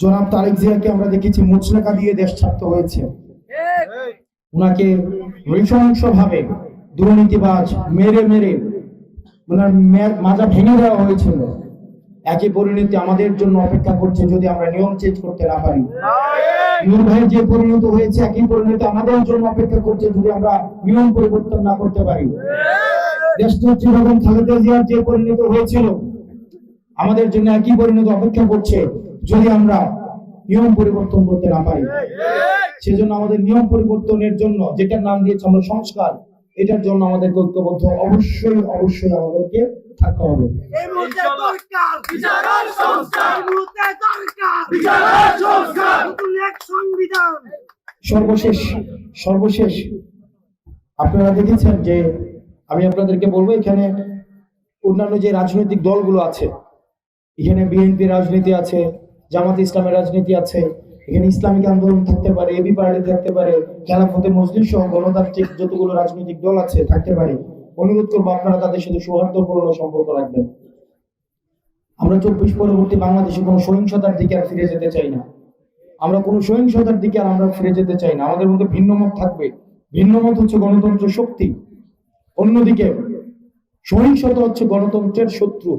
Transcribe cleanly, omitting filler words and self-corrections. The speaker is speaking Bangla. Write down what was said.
জনাব তারেক জিয়াকে আমরা দেখেছি মুচলেকা দিয়ে দেশ ছাড়তে হয়েছে। ওনাকে নৃশংসভাবে দুর্নীতিবাজ মেরে মেরে ওনার মাজা ভেঙে দেওয়া হয়েছিল। একই পরিণতি আমাদের জন্য অপেক্ষা করছে যদি আমরা নিয়ম চেঞ্জ করতে না পারি। নূর ভাইয়ের যে পরিণত হয়েছে একই পরিণতি আমাদের জন্য অপেক্ষা করছে যদি আমরা নিয়ম পরিবর্তন না করতে পারি। দেশনেত্রী বেগম খালেদা জিয়ার যে পরিণত হয়েছিল আমাদের জন্য একই পরিণত অপেক্ষা করছে যদি আমরা নিয়ম পরিবর্তন করতে না পারি। সেজন্য আমাদের নিয়ম পরিবর্তনের জন্য যেটার নাম দিয়েছে আমরা সংস্কার, এটার জন্য আমাদের ঐক্যবদ্ধ অবশ্যই অবশ্যই আমাদেরকে থাকতে হবে। সর্বশেষ আপনারা দেখেছেন যে আমি আপনাদেরকে বলবো, এখানে অন্যান্য যে রাজনৈতিক দলগুলো আছে, এখানে বিএনপি রাজনীতি আছে, জামাত ইসলামের রাজনীতি আছে, এখানে ইসলামিক আন্দোলন থাকতে পারে, এবি পার্টি থাকতে পারে, খেলাফতে মজলিস সহ গণতান্ত্রিক যতগুলো রাজনৈতিক দল আছে থাকতে পারে। অনুরোধ করবো আপনারা তাদের সাথে সৌহার্দ্যপূর্ণ সম্পর্ক রাখবেন। আমরা 24 পরবর্তী বাংলাদেশে কোনো সহিংসতার দিকে আর ফিরে যেতে চাই না। আমরা কোনো সহিংসতার দিকে আর আমরা ফিরে যেতে চাই না। আমাদের মধ্যে ভিন্ন মত থাকবে, ভিন্ন মত হচ্ছে গণতন্ত্রের শক্তি। অন্যদিকে সহিংসতা হচ্ছে গণতন্ত্রের শত্রু।